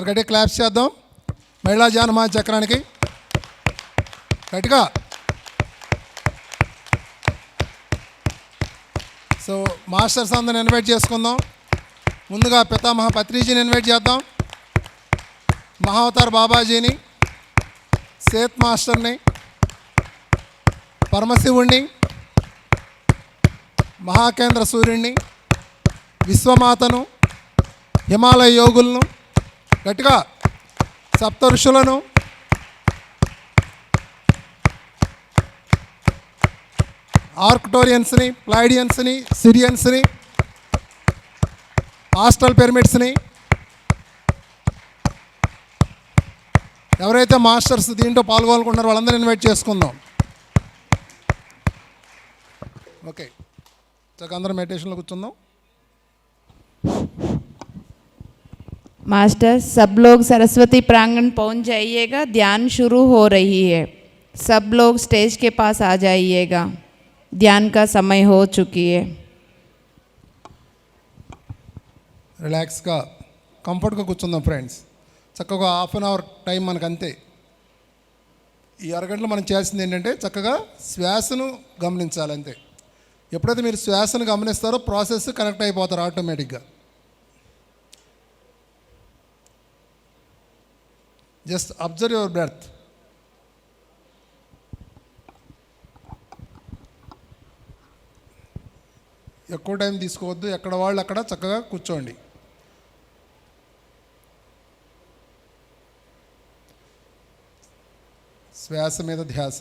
ఒకసారి గట్టిగా క్లాప్స్ చేద్దాం మహిళా జానమా చక్రానికి గట్టిగా. సో మాస్టర్స్ అందరిని ఇన్వైట్ చేసుకుందాం. ముందుగా పితామహ పత్రిజీని ఇన్వైట్ చేద్దాం, మహావతార్ బాబాజీని, సేత్ మాస్టర్ని, పరమశివుణ్ణి, మహాకేంద్ర సూర్యుణ్ణి, విశ్వమాతను, హిమాలయ యోగులను, గట్టిగా సప్త ఋషులను, ఆర్క్టోరియన్స్ని, ప్లైడియన్స్ని, సిరియన్స్ని, ఆస్ట్రల్ పిరమిడ్స్ని, ఎవరైతే మాస్టర్స్ దీంట్లో పాల్గొనుకుంటున్నారో వాళ్ళందరూ ఇన్వైట్ చేసుకుందాం. ఓకే, చక్కగా అందరం మెడిటేషన్లో కూర్చుందాం. मास्टर सब लोग सरस्वती प्रांगण पहुंच जाइएगा, ध्यान शुरू हो रही है. सब लोग स्टेज के पास आ जाइएगा, ध्यान का समय हो चुकी है. రిలాక్స్గా కంఫర్ట్గా కూర్చుందాం ఫ్రెండ్స్. చక్కగా హాఫ్ అన్ అవర్ టైం మనకు అంతే. ఈ అరగంటలో మనం చేయాల్సింది ఏంటంటే చక్కగా శ్వాసను గమనించాలి అంతే. ఎప్పుడైతే మీరు శ్వాసను గమనిస్తారో ప్రాసెస్ కనెక్ట్ అయిపోతారు ఆటోమేటిక్గా. Just observe your breath. ఎక్కువ టైం తీసుకోవద్దు, ఎక్కడ వాళ్ళు అక్కడ చక్కగా కూర్చోండి. శ్వాస మీద ధ్యాస.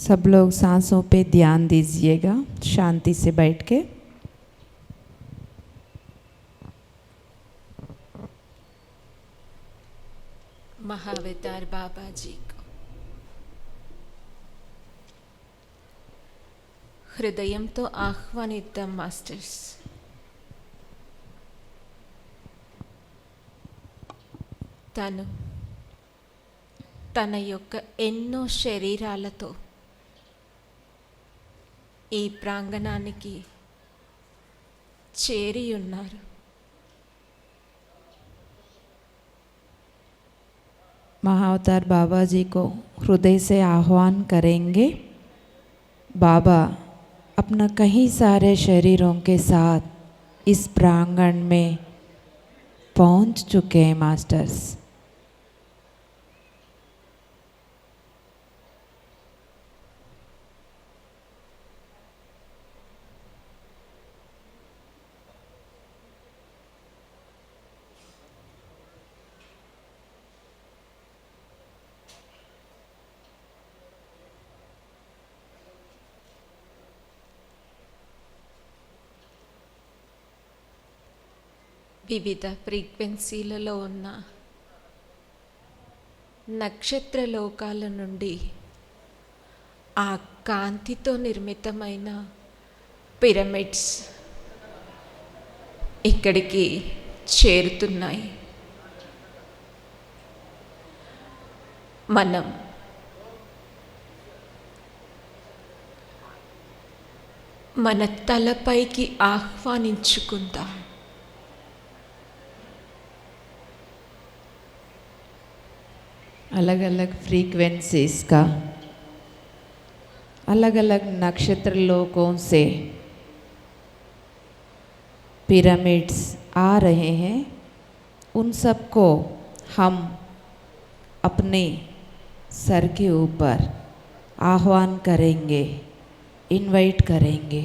सब लोग सांसों पे ध्यान दीजिएगा, शांति से बैठ के. महावतार बाबा जी को హృదయంతో ఆహ్వానిద్దాం మాస్టర్స్. తన యొక్క ఎన్నో శరీరాలతో ఈ ప్రాంగణానికి చేరి ఉన్నారు. महाअवतार बाबा जी को हृदय से आह्वान करेंगे. बाबा अपना कई सारे शरीरों के साथ इस प्रांगण में पहुंच चुके हैं मास्टर्स. వివిధ ఫ్రీక్వెన్సీలలో ఉన్న నక్షత్ర లోకాల నుండి ఆ కాంతితో నిర్మితమైన పిరమిడ్స్ ఇక్కడికి చేరుతున్నాయి. మనం మన తలపైకి ఆహ్వానించుకుందాం. अलग अलग फ्रीक्वेंसीज का अलग अलग नक्षत्र लोकों से पिरामिड्स आ रहे हैं. उन सबको हम अपने सर के ऊपर आह्वान करेंगे, इनवाइट करेंगे.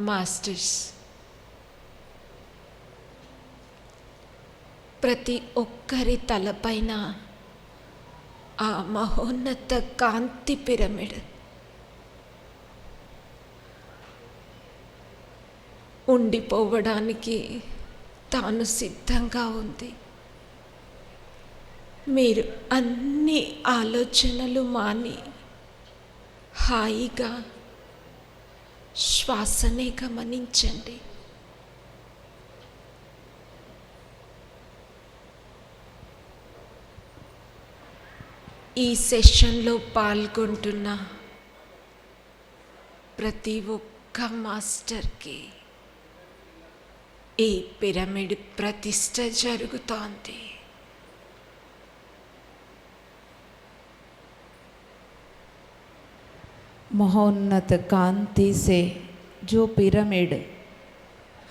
మాస్టర్స్, ప్రతి ఒక్కరి తలపైన ఆ మహోన్నత కాంతి పిరమిడ్ ఉండిపోవడానికి తాను సిద్ధంగా ఉంది. మీరు అన్ని ఆలోచనలు మాని హాయిగా శ్వాసనే గమనించండి. ఈ సెషన్లో పాల్గొంటున్న ప్రతి ఒక్క మాస్టర్కి ఈ పిరమిడ్ ప్రతిష్ఠ జరుగుతోంది. महोन्नत कांति से जो पिरामिड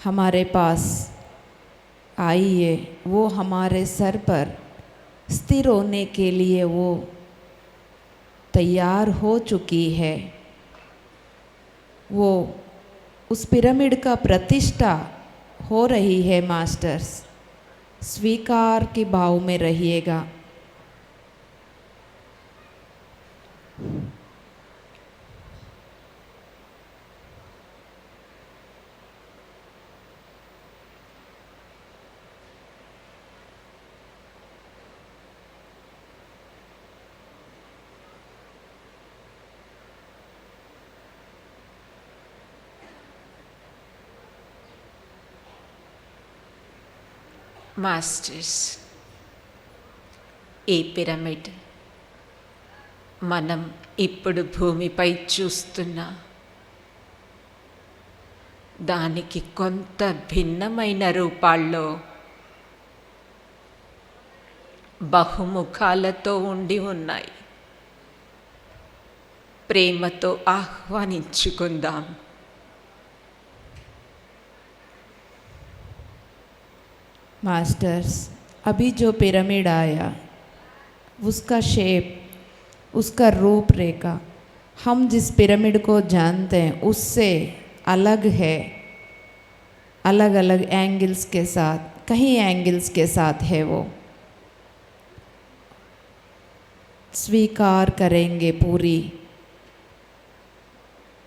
हमारे पास आई है वो हमारे सर पर स्थिर होने के लिए वो तैयार हो चुकी है। वो उस पिरामिड का प्रतिष्ठा हो रही है मास्टर्स। स्वीकार के भाव में रहिएगा। మాస్టర్స్, ఈ పిరమిడ్ మనం ఇప్పుడు భూమిపై చూస్తున్న దానికి కొంత భిన్నమైన రూపాల్లో బహుముఖాలతో ఉండి ఉన్నాయి. ప్రేమతో ఆహ్వానించుకుందాం. मास्टर्स, अभी जो पिरामिड आया उसका शेप, उसका रूपरेखा हम जिस पिरामिड को जानते हैं उससे अलग है। अलग अलग एंगल्स के साथ, कई एंगल्स के साथ है वो। स्वीकार करेंगे,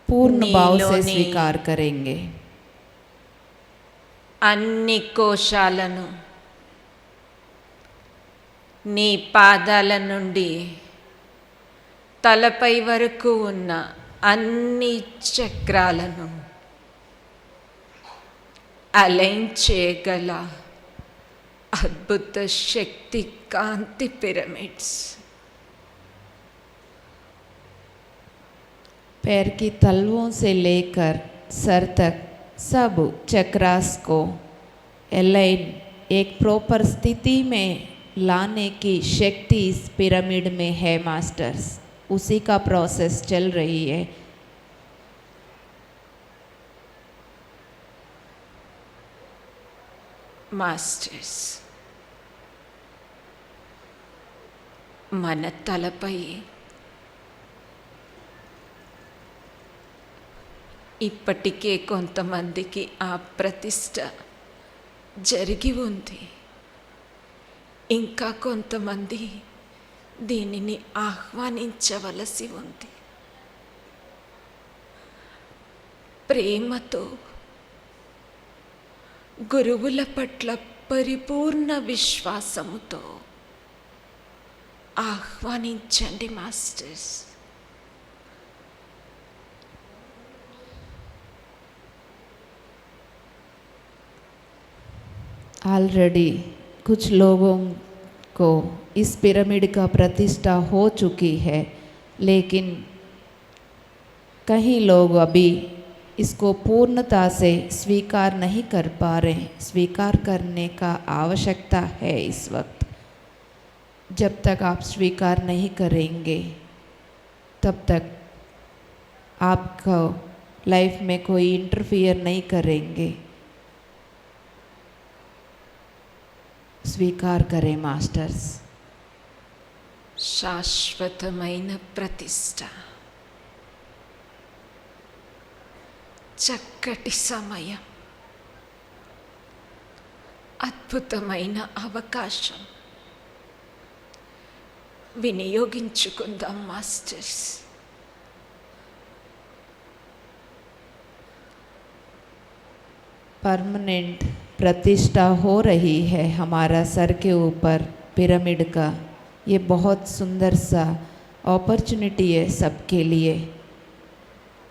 पूर्ण भाव से स्वीकार करेंगे। అన్ని కోశాలను నీ పాదాల నుండి తలపై వరకు ఉన్న అన్ని చక్రాలను అలైన్ చేయగల అద్భుత శక్తి కాంతి పిరమిడ్స్ पैर की तलवों से लेकर सर तक सब चक्रास को एलाइन एक प्रॉपर स्थिति में लाने की शक्ति इस पिरामिड में है मास्टर्स। उसी का प्रोसेस चल रही है। మాస్టర్స్, మన తలపై ఇప్పటికే కొంతమందికి ఆ ప్రతిష్ట జరిగి ఉంది. ఇంకా కొంతమంది దీనిని ఆహ్వానించవలసి ఉంది. ప్రేమతో గురువుల పట్ల పరిపూర్ణ విశ్వాసముతో ఆహ్వానించండి మాస్టర్స్. ऑलरेडी कुछ लोगों को इस पिरामिड का प्रतिष्ठा हो चुकी है, लेकिन कई लोग अभी इसको पूर्णता से स्वीकार नहीं कर पा रहे। स्वीकार करने का आवश्यकता है इस वक्त। जब तक आप स्वीकार नहीं करेंगे तब तक आपको लाइफ में कोई इंटरफियर नहीं करेंगे। स्वीकार करें मास्टर्स। శాశ్వతమైన ప్రతిష్ట, చక్కటి సమయం, అద్భుతమైన అవకాశం వినియోగించుకుందాం మాస్టర్స్. परमानेंट प्रतिष्ठा हो रही है हमारा सर के ऊपर पिरामिड का। ये बहुत सुंदर सा अपॉर्चुनिटी है सबके लिए।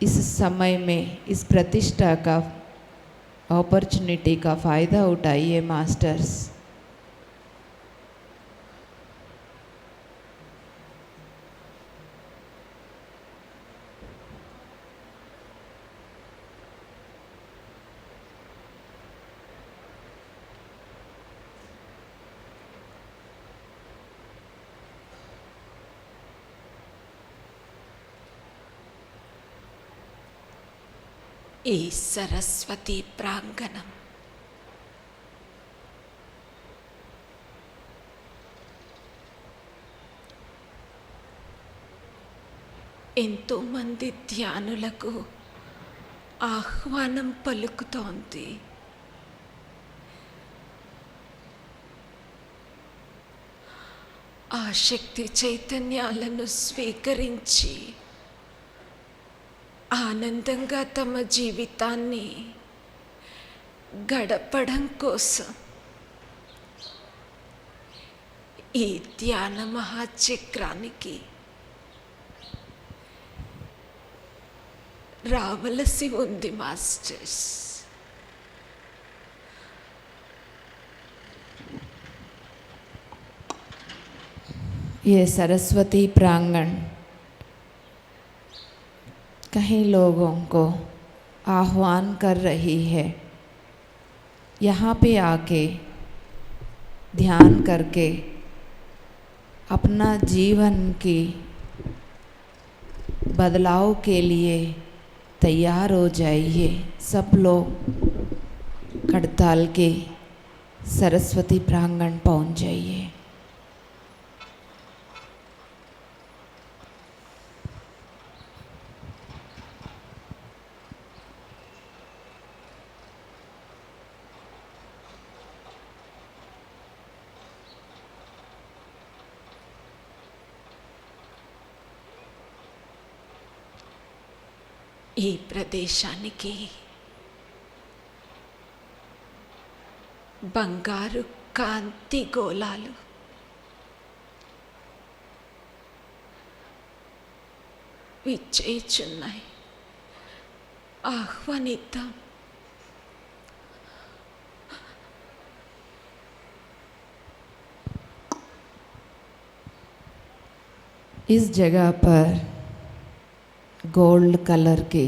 इस समय में इस प्रतिष्ठा का अपॉर्चुनिटी का फ़ायदा उठाइए मास्टर्स। ఈ సరస్వతి ప్రాంగణం ఎంతోమంది ధ్యానులకు ఆహ్వానం పలుకుతోంది. ఆ శక్తి చైతన్యాలను స్వీకరించి ఆనందంగా తమ జీవితాన్ని గడపడం కోసం ఈ ధ్యాన మహాచక్రానికి రావలసి ఉంది మాస్టర్స్. ये सरस्वती प्रांगण कई लोगों को आह्वान कर रही है यहाँ पे आके ध्यान करके अपना जीवन की बदलाव के लिए तैयार हो जाइए। सब लोग कड़ताल के सरस्वती प्रांगण पहुँच जाइए। ఈ ప్రదేశానికి బంగారు కాంతి గోళాలు విచ్చేయుచున్నాయి. ఆహ్వానిద్దాం. इस जगह पर गोल्ड कलर के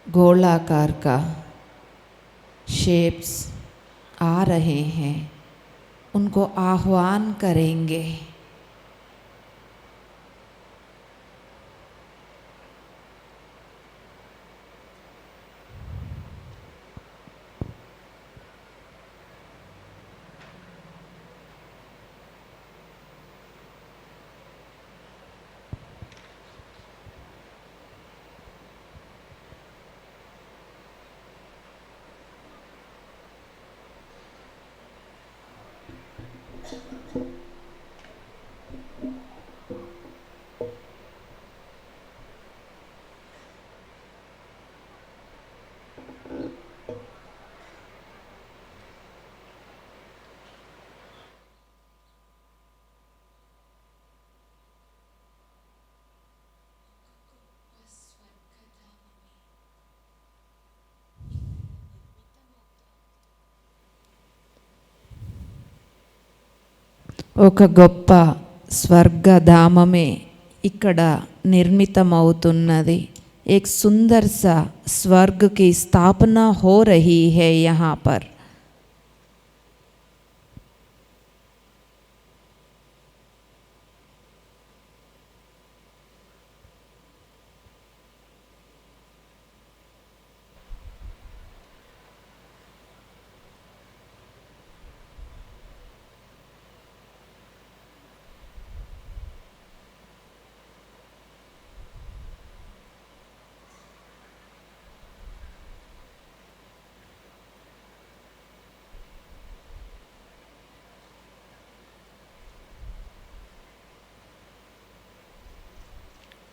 गोलाकार का शेप्स आ रहे हैं, उनको आह्वान करेंगे। ఒక గొప్ప స్వర్గధామమే ఇక్కడ నిర్మితమవుతున్నది. एक सुंदर सा स्वर्ग की स्थापना हो रही है यहाँ पर।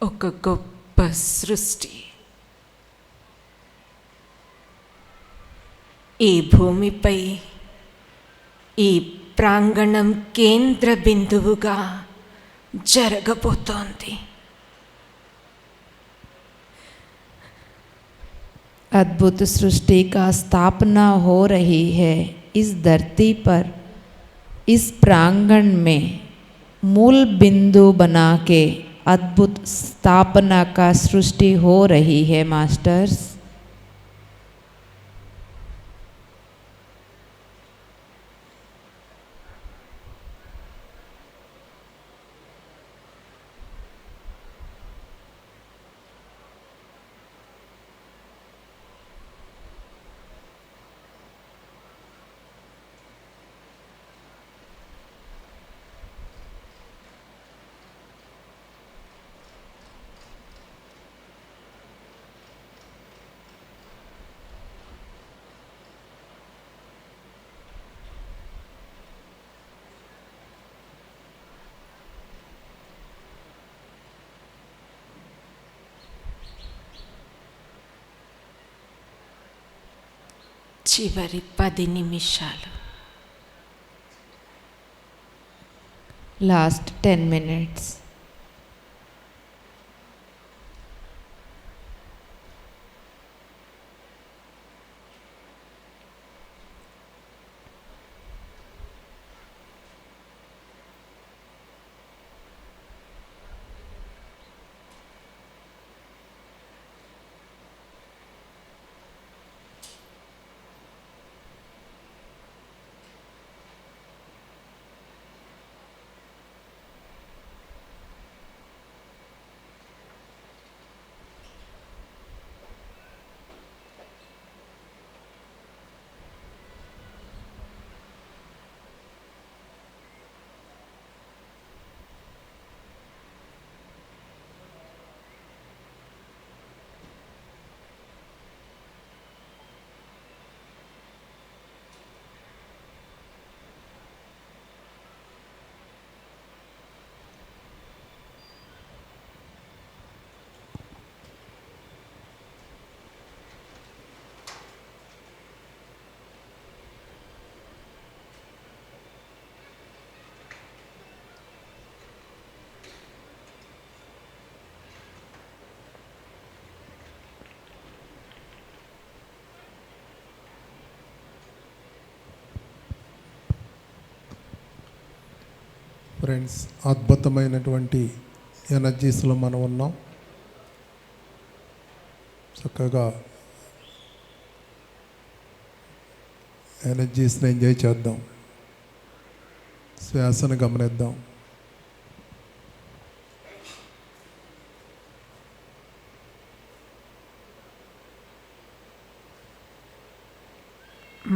ఒక గొప్ప సృష్టి ఈ భూమిపై ఈ ప్రాంగణం కేంద్ర బిందువుగా జరగబోతోంది. अद्भुत सृष्टि का स्थापना हो रही है इस धरती पर, इस प्रांगण में मूल बिंदु बना के अद्भुत स्थापना का सृष्टि हो रही है मास्टर्स। చివరి 10 నిమిషాలు. Last 10 minutes. ఫ్రెండ్స్, అద్భుతమైనటువంటి ఎనర్జీస్లో మనం ఉన్నాం. చక్కగా ఎనర్జీస్ని ఎంజాయ్ చేద్దాం. శ్వాసను గమనిద్దాం.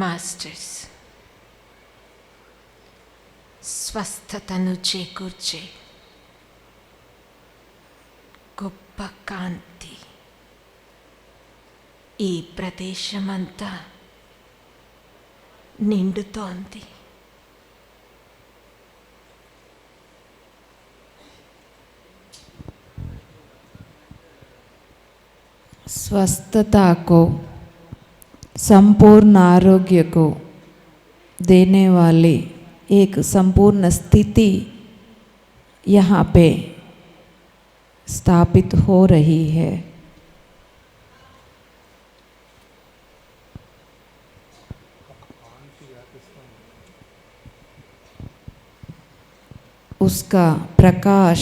మాస్టర్స్, స్వస్థతను చేకూర్చే గొప్ప కాంతి ఈ ప్రదేశమంతా నిండుతోంది. स्वस्थता को, संपूर्ण आरोग्य को देने वाली एक संपूर्ण स्थिति यहाँ पे स्थापित हो रही है. उसका प्रकाश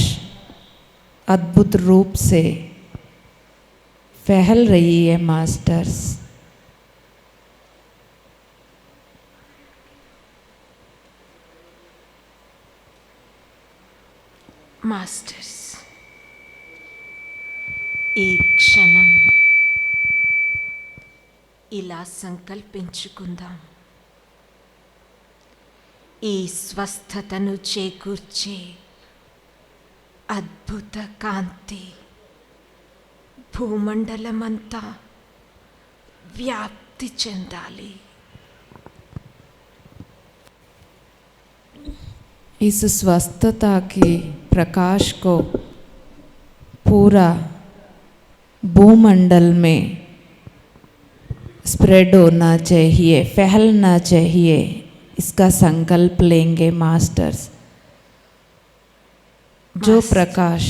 अद्भुत रूप से फैल रही है मास्टर्स. మాస్టర్స్, ఈ క్షణం ఇలా సంకల్పించుకుందాం. ఈ స్వస్థతను చేకూర్చే అద్భుత కాంతి భూమండలమంతా వ్యాప్తి చెందాలి. इस स्वस्थता की प्रकाश को पूरा भूमंडल में स्प्रेड होना चाहिए, फैलना चाहिए, इसका संकल्प लेंगे मास्टर्स। जो मास्टर। प्रकाश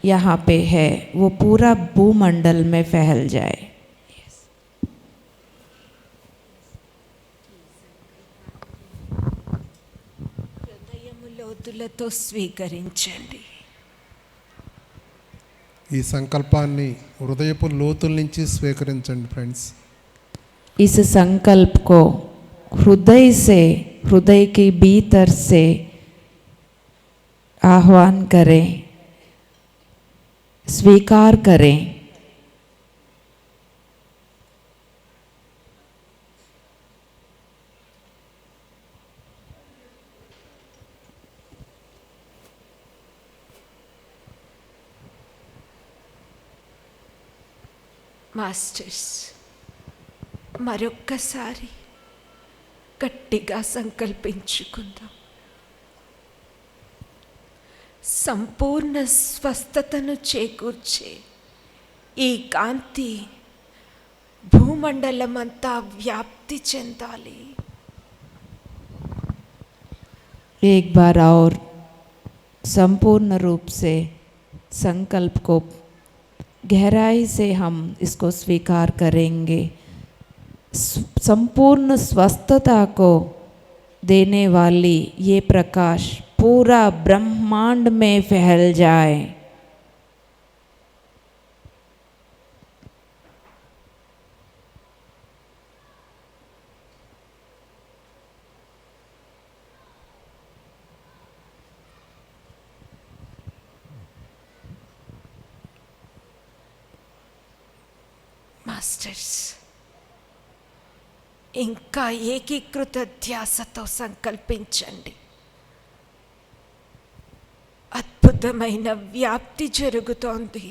यहाँ पे है वो पूरा भूमंडल में फैल जाए। హృదయములోతులతో స్వీకరించండి. ఈ సంకల్పాన్ని హృదయపు లోతుల నుంచి స్వీకరించండి ఫ్రెండ్స్. इस संकल्प को हृदय से, हृदय के भीतर से आह्वान करें, स्वीकार करें। మాస్టర్స్, మరొక్కసారి గట్టిగా సంకల్పించుకుందాం. సంపూర్ణ స్వస్థతను చేకూర్చే ఈ కాంతి భూమండలమంతా వ్యాప్తి చెందాలి. एक बार और संपूर्ण रूप से संकल्प को गहराई से हम इसको स्वीकार करेंगे। संपूर्ण स्वस्थता को देने वाली ये प्रकाश पूरा ब्रह्मांड में फैल जाए। మాస్టర్స్, ఇంకా ఏకీకృత ధ్యాసతో సంకల్పించండి. అద్భుతమైన వ్యాప్తి జరుగుతోంది.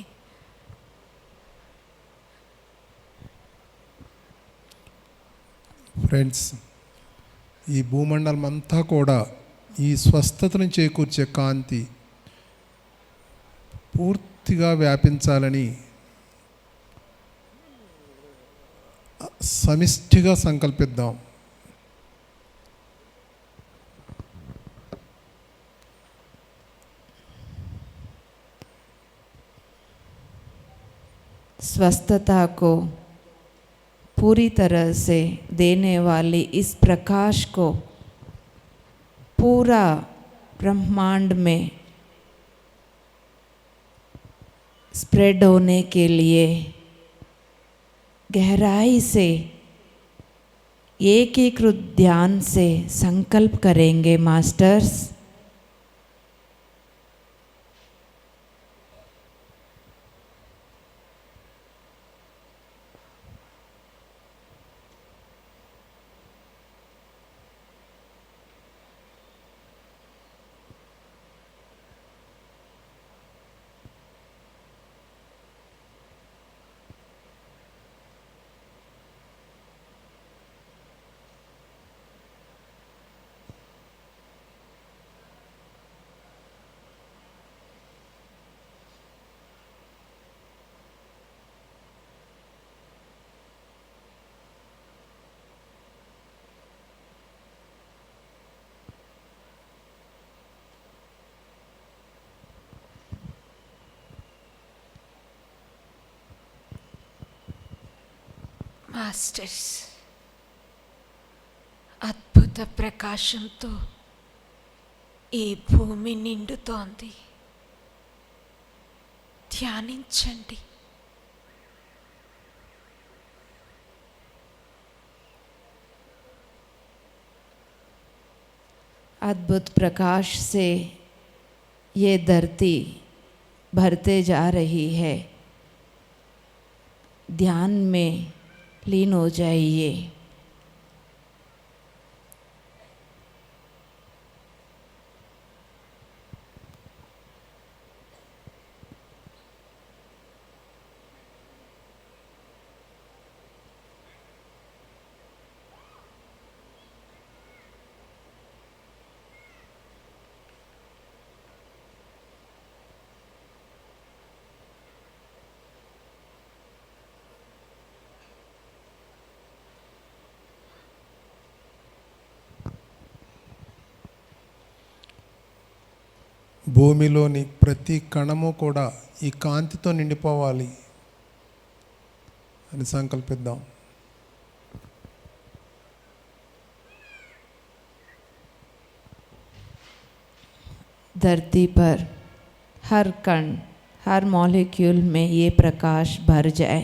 ఫ్రెండ్స్, ఈ భూమండలం అంతా కూడా ఈ స్వస్థతను చేకూర్చే కాంతి పూర్తిగా వ్యాపించాలని సమిష్టిగా సంకల్పిద్దాం. स्वस्थता को पूरी तरह से देने वाली इस प्रकाश को पूरा ब्रह्मांड में स्प्रेड होने के लिए गहराई से एकीकृत ध्यान से संकल्प करेंगे मास्टर्स। మాస్టర్స్, అద్భుత ప్రకాశంతో ఈ భూమి నిండుతోంది. ధ్యానించండి. अद्भुत प्रकाश से ये धरती भरते जा रही है। ध्यान में लीन हो जाइए। భూమిలోని ప్రతి కణము కూడా ఈ కాంతితో నిండిపోవాలి అని సంకల్పిద్దాం. धरती पर हर कण, हर मॉलिक्यूल में ये प्रकाश भर जाए.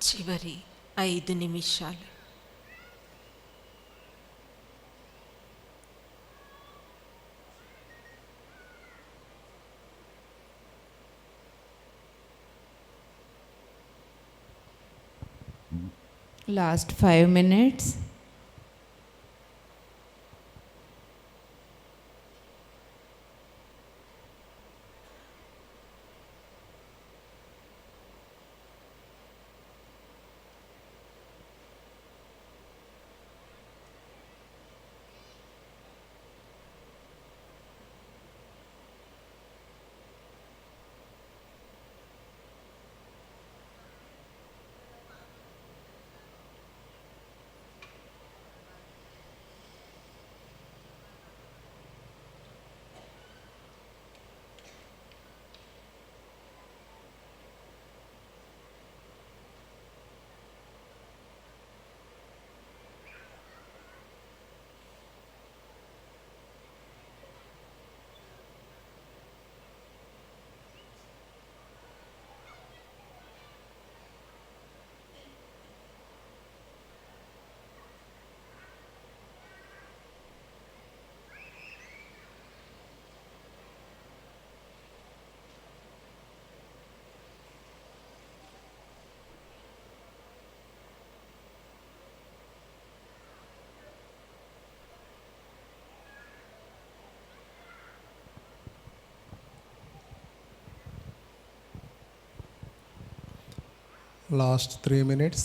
చివరి 5 నిమిషాలు. Last 5 minutes. Last 3 minutes.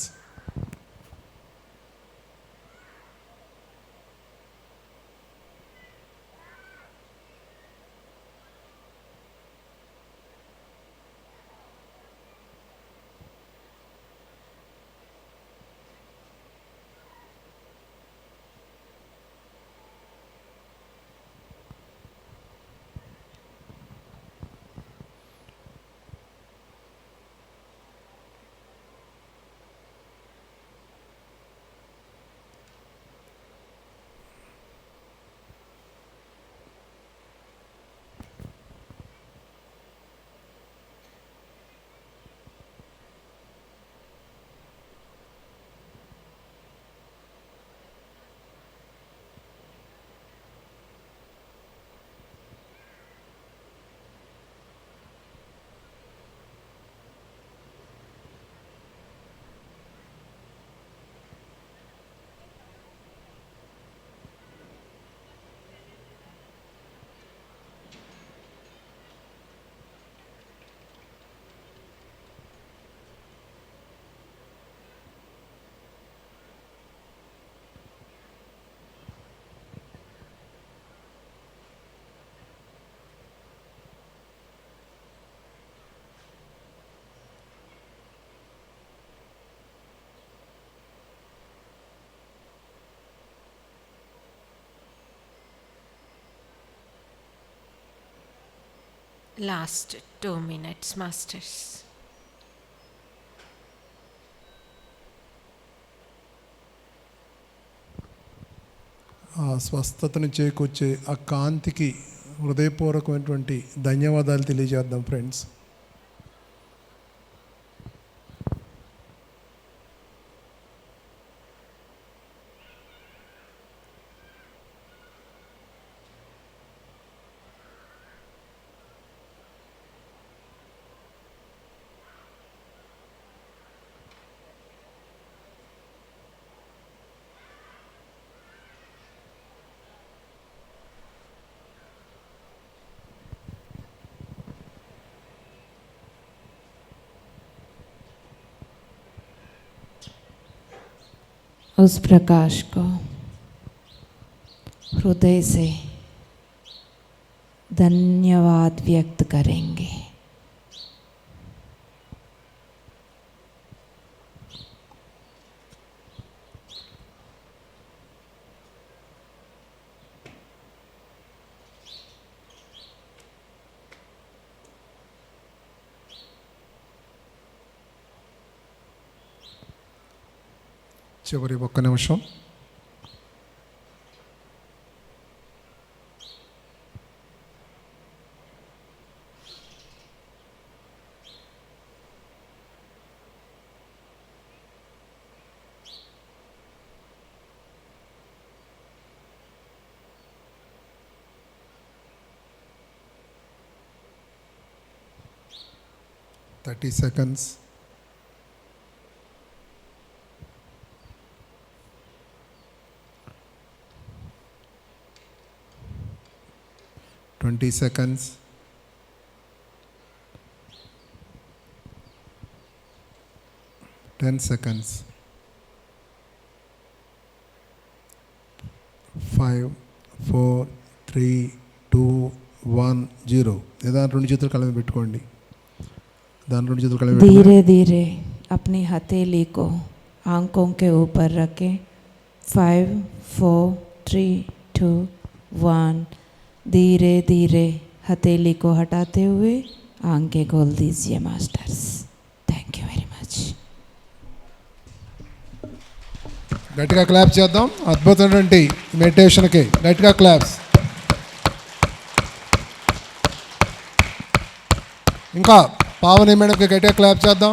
Last 2 minutes, Masters. ఆ స్వస్థతను చేకూర్చే ఆ కాంతికి హృదయపూర్వకమైనటువంటి ధన్యవాదాలు తెలియజేద్దాం ఫ్రెండ్స్. उस प्रकाश को हृदय से धन्यवाद व्यक्त करेंगे। చివరి ఒక్క నిమిషం. Thirty seconds. 20 seconds. 10 seconds. 5, 4, 3, 2, 1, 0. దాని రెండు చేతులు కళ్ళ మీద పెట్టుకోండి. धीरे धीरे अपनी हथेली को आंखों के ऊपर रखें. 5, 4, 3, 2, 1. धीरे धीरे हथेली को हटाते हुए आंखें खोल दीजिए masters. Thank you very much. గట్టిగా క్లాప్ చేద్దాం అద్భుతమైనటువంటి మెడిటేషన్కి. గట్టిగా క్లాప్స్. ఇంకా పావని మేడంకి గట్టిగా క్లాప్ చేద్దాం.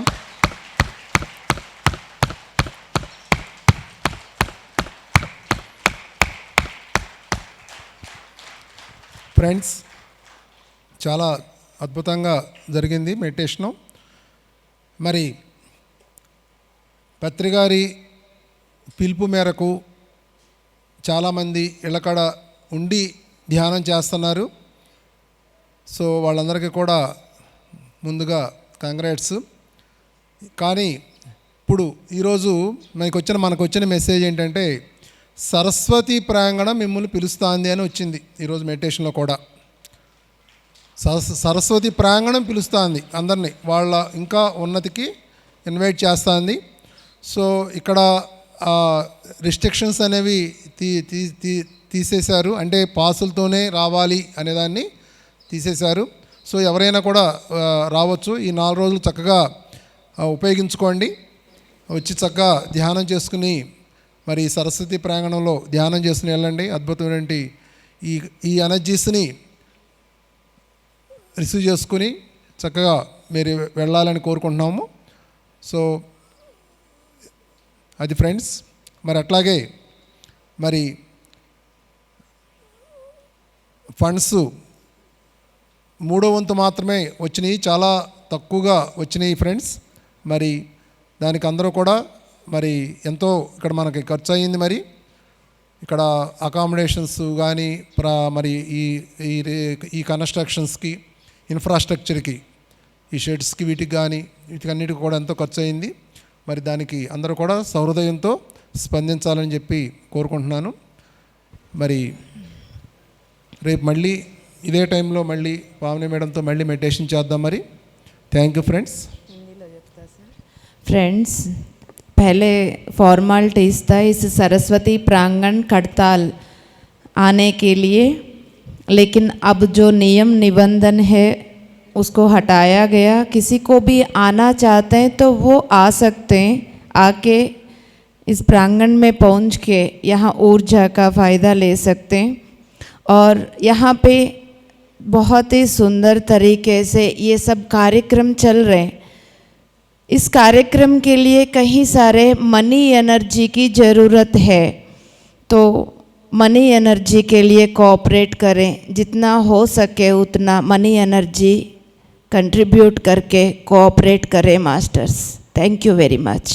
ఫ్రెండ్స్, చాలా అద్భుతంగా జరిగింది మెడిటేషను. మరి పత్రిగారి పిలుపు మేరకు చాలామంది ఇళ్ళకడ ఉండి ధ్యానం చేస్తున్నారు. సో వాళ్ళందరికీ కూడా ముందుగా కంగ్రాట్స్. కానీ ఇప్పుడు ఈరోజు మనకు వచ్చిన మెసేజ్ ఏంటంటే సరస్వతి ప్రాంగణం మిమ్మల్ని పిలుస్తుంది అని వచ్చింది. ఈరోజు మెడిటేషన్లో కూడా సరస్వతి ప్రాంగణం పిలుస్తుంది అందరినీ, వాళ్ళ ఇంకా ఉన్నతికి ఇన్వైట్ చేస్తుంది. సో ఇక్కడ రిస్ట్రిక్షన్స్ అనేవి తీసేశారు. అంటే పాసులతోనే రావాలి అనేదాన్ని తీసేశారు. సో ఎవరైనా కూడా రావచ్చు. ఈ 4 రోజులు చక్కగా ఉపయోగించుకోండి. వచ్చి చక్కగా ధ్యానం చేసుకుని మరి సరస్వతి ప్రాంగణంలో ధ్యానం చేసుకుని వెళ్ళండి. అద్భుతమైన ఈ ఎనర్జీస్ని రిసీవ్ చేసుకుని చక్కగా మీరు వెళ్ళాలని కోరుకుంటున్నాము. సో అది ఫ్రెండ్స్. మరి అట్లాగే మరి ఫండ్స్ 3వ వంతు మాత్రమే వచ్చినాయి, చాలా తక్కువగా వచ్చినాయి ఫ్రెండ్స్. మరి దానికి అందరూ కూడా మరి ఎంతో ఇక్కడ మనకి ఖర్చు అయ్యింది. మరి ఇక్కడ అకామిడేషన్స్ కానీ మరి ఈ కన్స్ట్రక్షన్స్కి, ఇన్ఫ్రాస్ట్రక్చర్కి, ఈ షెడ్స్కి, వీటికన్నిటికి కూడా ఎంతో ఖర్చు అయింది. మరి దానికి అందరూ కూడా సహృదయంతో స్పందించాలని చెప్పి కోరుకుంటున్నాను. మరి రేపు మళ్ళీ ఇదే టైంలో మళ్ళీ పావని మేడంతో మళ్ళీ మెడిటేషన్ చేద్దాం. మరి థ్యాంక్ యూ ఫ్రెండ్స్. फ्रेंड्स, पहले फॉर्मालिटीज़ था इस सरस्वती प्रांगण खड़ताल आने के लिए, लेकिन अब जो नियम निबंधन है उसको हटाया गया. किसी को भी आना चाहते हैं तो वो आ सकते हैं. आके इस प्रांगण में पहुंच के यहाँ ऊर्जा का फ़ायदा ले सकते हैं. और यहाँ पे बहुत ही सुंदर तरीके से ये सब कार्यक्रम चल रहे हैं. इस कार्यक्रम के लिए कहीं सारे मनी एनर्जी की ज़रूरत है. तो मनी एनर्जी के लिए कोऑपरेट करें. जितना हो सके उतना मनी एनर्जी कंट्रीब्यूट करके कोऑपरेट करें masters. Thank you very much.